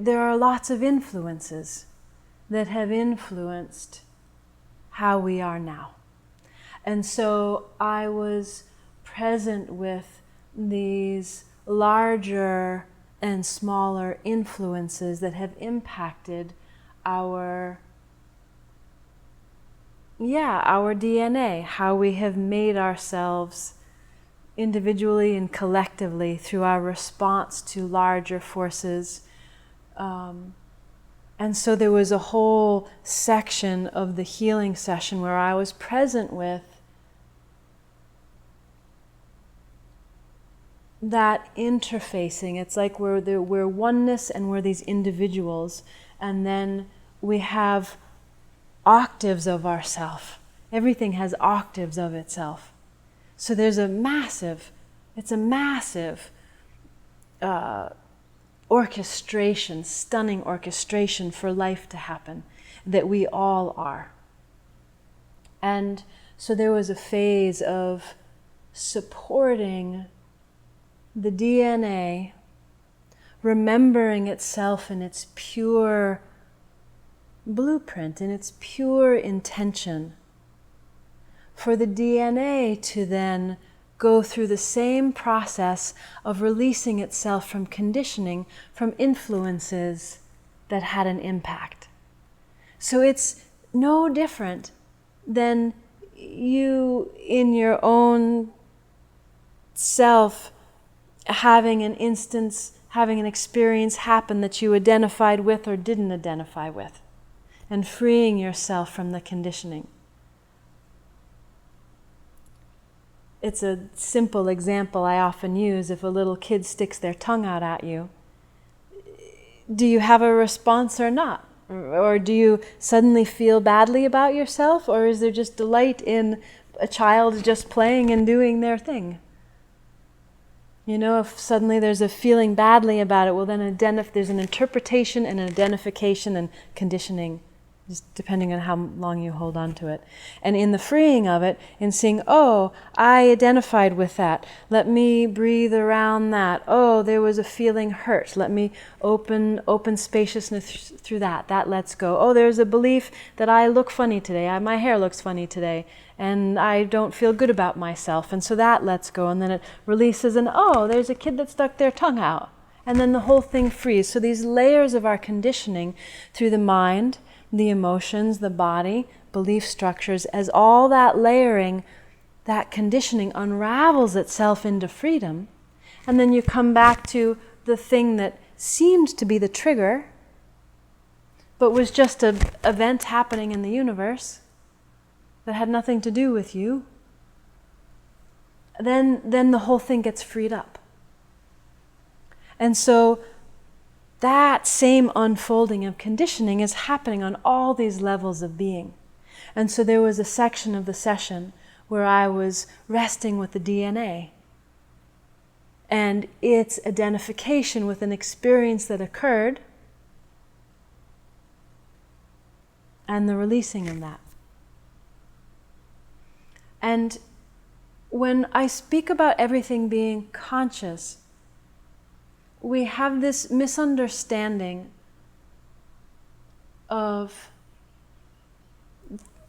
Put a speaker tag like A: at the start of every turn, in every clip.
A: there are lots of influences that have influenced how we are now. And so I was present with these larger and smaller influences that have impacted our DNA, how we have made ourselves individually and collectively through our response to larger forces. And so there was a whole section of the healing session where I was present with that interfacing. It's like we're oneness and we're these individuals, and then we have octaves of ourself. Everything has octaves of itself. So there's a massive orchestration, stunning orchestration for life to happen, that we all are. And so there was a phase of supporting the DNA, remembering itself in its pure blueprint, in its pure intention, for the DNA to then go through the same process of releasing itself from conditioning, from influences that had an impact. So it's no different than you in your own self having an instance, having an experience happen that you identified with or didn't identify with, and freeing yourself from the conditioning. It's a simple example I often use. If a little kid sticks their tongue out at you, do you have a response or not? Or do you suddenly feel badly about yourself? Or is there just delight in a child just playing and doing their thing? You know, if suddenly there's a feeling badly about it, well then there's an interpretation and an identification and conditioning, just depending on how long you hold on to it. And in the freeing of it, in seeing, oh, I identified with that. Let me breathe around that. Oh, there was a feeling hurt. Let me open spaciousness through that. That lets go. Oh, there's a belief that I look funny today. My hair looks funny today. And I don't feel good about myself. And so that lets go. And then it releases, and oh, there's a kid that stuck their tongue out. And then the whole thing frees. So these layers of our conditioning through the mind, the emotions, the body, belief structures, as all that layering, that conditioning unravels itself into freedom, and then you come back to the thing that seemed to be the trigger, but was just an event happening in the universe that had nothing to do with you, then the whole thing gets freed up. And so that same unfolding of conditioning is happening on all these levels of being. And so there was a section of the session where I was resting with the DNA and its identification with an experience that occurred and the releasing of that. And when I speak about everything being conscious, we have this misunderstanding of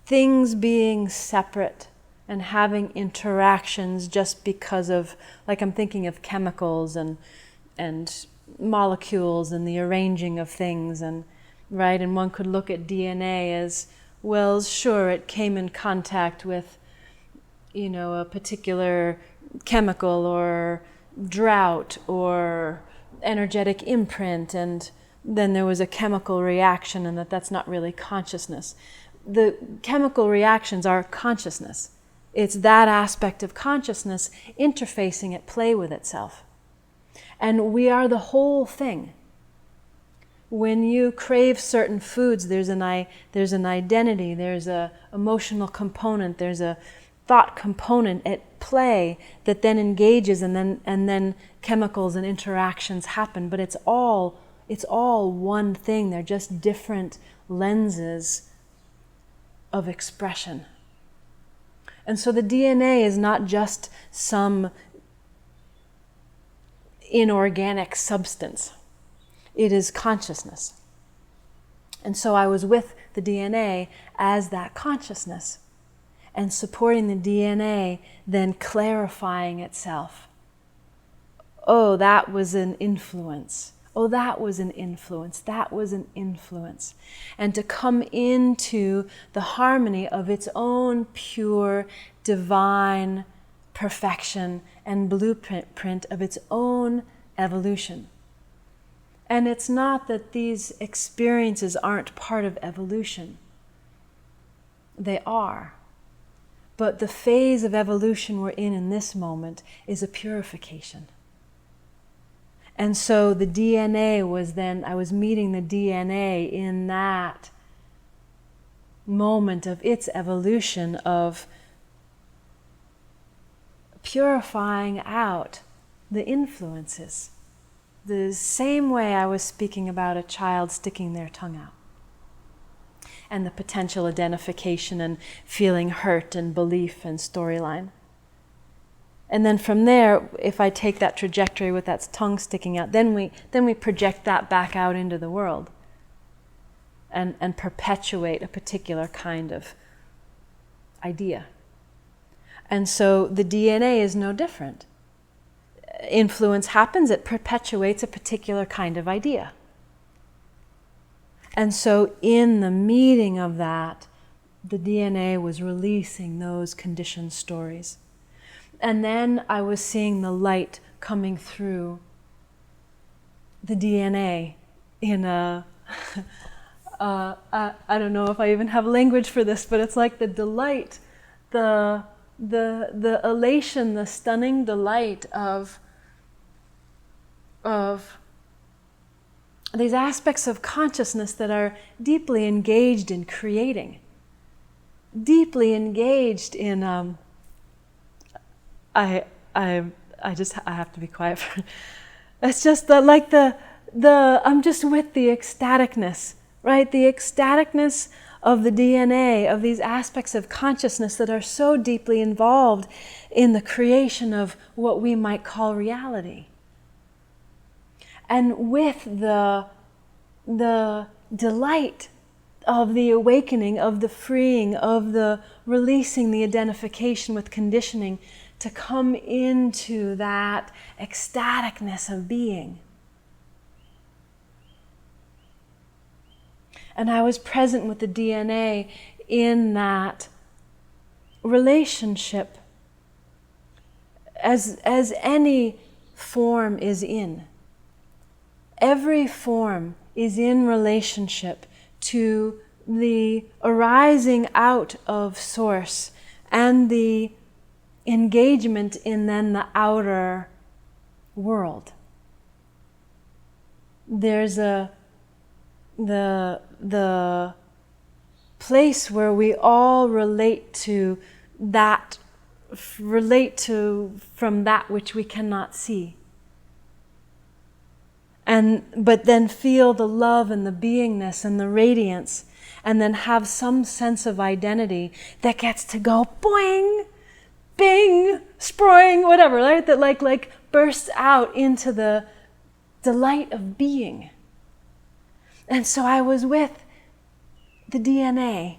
A: things being separate and having interactions just because of, like I'm thinking of chemicals and molecules and the arranging of things, and right, and one could look at DNA as, well, sure, it came in contact with, you know, a particular chemical or drought or energetic imprint, and then there was a chemical reaction, and that's not really consciousness. The chemical reactions are consciousness. It's that aspect of consciousness interfacing at play with itself. And we are the whole thing. When you crave certain foods, there's an identity, there's a emotional component, there's a thought component at play that then engages, and then chemicals and interactions happen. But it's all one thing. They're just different lenses of expression. And so the DNA is not just some inorganic substance. It is consciousness. And so I was with the DNA as that consciousness, and supporting the DNA, then clarifying itself. Oh, that was an influence. Oh, that was an influence. That was an influence. And to come into the harmony of its own pure, divine perfection and blueprint of its own evolution. And it's not that these experiences aren't part of evolution. They are. But the phase of evolution we're in this moment is a purification. And so the DNA was then, I was meeting the DNA in that moment of its evolution of purifying out the influences. The same way I was speaking about a child sticking their tongue out, and the potential identification and feeling hurt and belief and storyline. And then from there, if I take that trajectory with that tongue sticking out, then we project that back out into the world and perpetuate a particular kind of idea. And so the DNA is no different. Influence happens, it perpetuates a particular kind of idea. And so in the meeting of that, the DNA was releasing those conditioned stories. And then I was seeing the light coming through the DNA in a, I don't know if I even have language for this, but it's like the delight, the elation, the stunning delight of these aspects of consciousness that are deeply engaged in creating, deeply engaged in, I have to be quiet for, it's just I'm just with the ecstaticness, right? The ecstaticness of the DNA, of these aspects of consciousness that are so deeply involved in the creation of what we might call reality. And with the delight of the awakening, of the freeing, of the releasing the identification with conditioning, to come into that ecstaticness of being. And I was present with the DNA in that relationship as any form is in. Every form is in relationship to the arising out of Source and the engagement in then the outer world. There's the place where we all relate to from that which we cannot see. But then feel the love and the beingness and the radiance, and then have some sense of identity that gets to go boing, bing, sproing, whatever, right? That like bursts out into the delight of being. And so I was with the DNA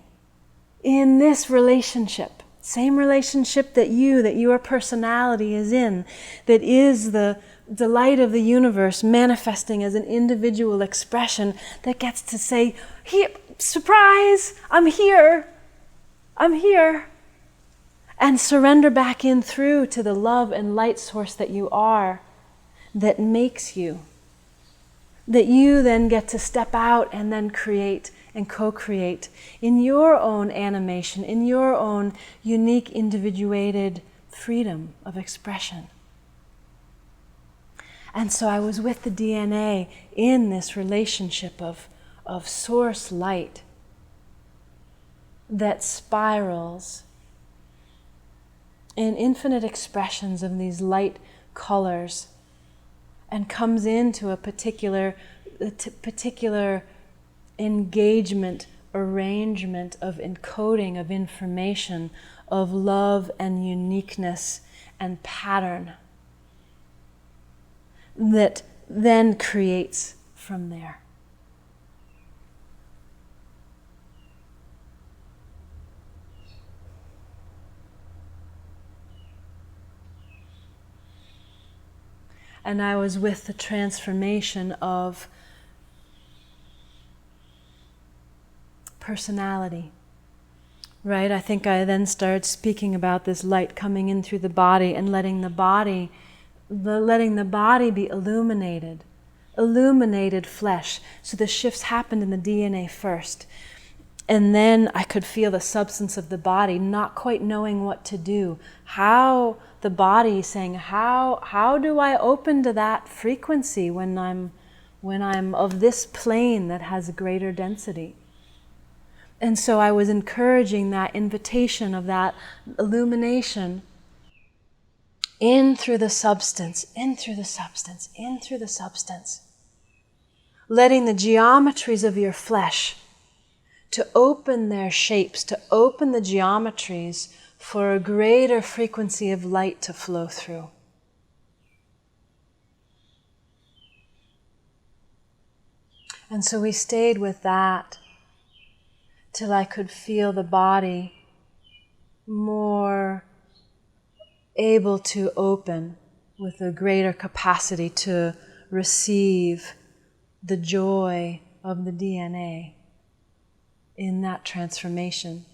A: in this relationship, same relationship that your personality is in, that is the delight of the universe manifesting as an individual expression that gets to say, here, surprise, I'm here, and surrender back in through to the love and light source that you are, that makes you, that you then get to step out and then create and co-create in your own animation, in your own unique individuated freedom of expression. And so I was with the DNA in this relationship of source light that spirals in infinite expressions of these light colors and comes into a particular engagement, arrangement of encoding of information, of love and uniqueness and pattern, that then creates from there. And I was with the transformation of personality, right? I think I then started speaking about this light coming in through the body and letting the body be illuminated flesh. So the shifts happened in the DNA first. And then I could feel the substance of the body, not quite knowing what to do. How the body saying, how do I open to that frequency when I'm of this plane that has greater density? And so I was encouraging that invitation of that illumination in through the substance, in through the substance, in through the substance. Letting the geometries of your flesh to open their shapes, to open the geometries for a greater frequency of light to flow through. And so we stayed with that till I could feel the body more able to open with a greater capacity to receive the joy of the DNA in that transformation.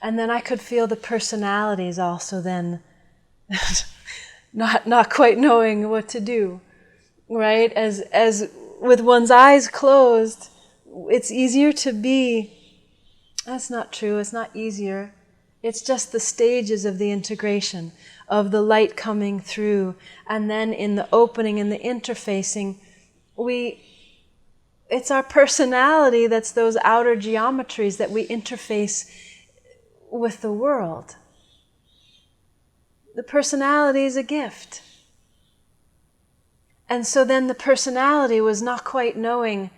A: And then I could feel the personalities also then not quite knowing what to do, right? As with one's eyes closed, it's easier to be, that's not true, it's not easier. It's just the stages of the integration, of the light coming through, and then in the opening and the interfacing, it's our personality that's those outer geometries that we interface with the world. The personality is a gift. And so then the personality was not quite knowing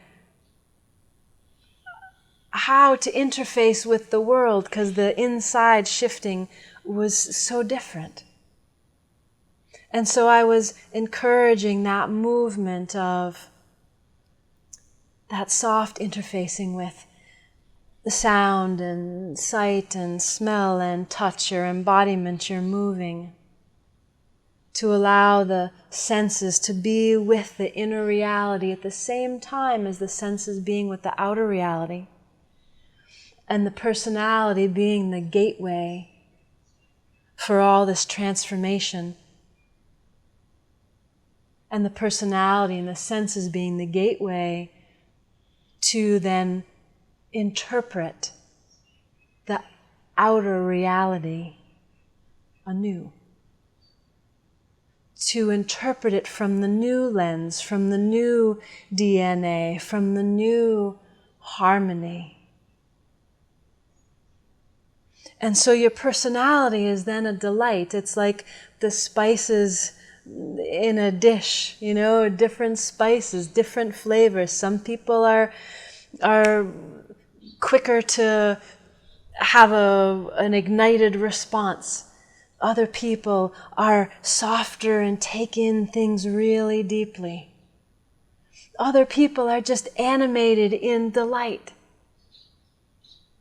A: how to interface with the world because the inside shifting was so different. And so I was encouraging that movement of that soft interfacing with the sound and sight and smell and touch, your embodiment, your moving, to allow the senses to be with the inner reality at the same time as the senses being with the outer reality, and the personality being the gateway for all this transformation, and the personality and the senses being the gateway to then interpret the outer reality anew. To interpret it from the new lens, from the new DNA, from the new harmony. And so your personality is then a delight. It's like the spices in a dish, different spices, different flavors. Some people are quicker to have an ignited response. Other people are softer and take in things really deeply. Other people are just animated in delight.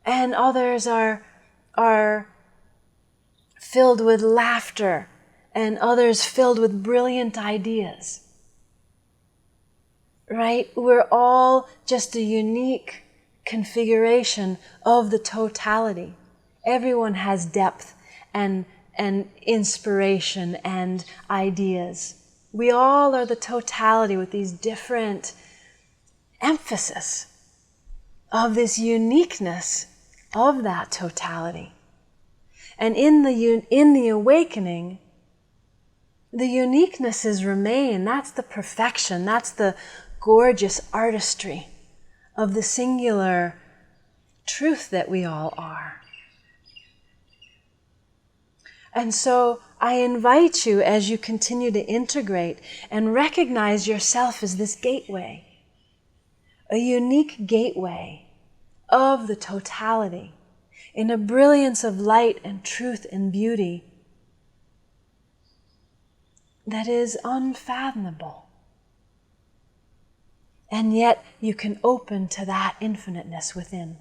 A: And others are filled with laughter, and others filled with brilliant ideas. Right? We're all just a unique configuration of the totality. Everyone has depth and inspiration and ideas. We all are the totality with these different emphasis of this uniqueness of that totality. And in the awakening, the uniquenesses remain. That's the perfection. That's the gorgeous artistry of the singular truth that we all are. And so I invite you, as you continue to integrate and recognize yourself as this gateway, a unique gateway of the totality, in a brilliance of light and truth and beauty that is unfathomable. And yet you can open to that infiniteness within.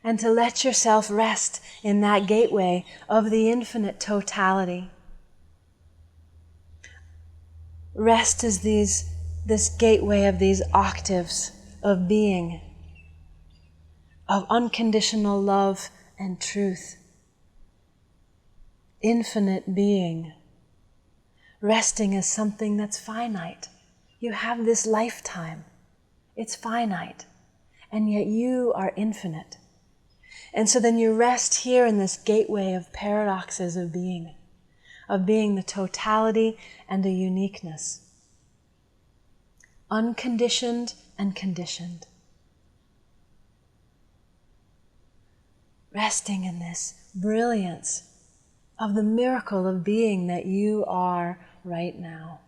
A: And to let yourself rest in that gateway of the infinite totality. Rest is this gateway of these octaves of being, of unconditional love and truth. Infinite being. Resting is something that's finite. You have this lifetime. It's finite. And yet you are infinite. And so then you rest here in this gateway of paradoxes of being the totality and the uniqueness. Unconditioned and conditioned. Resting in this brilliance of the miracle of being that you are right now.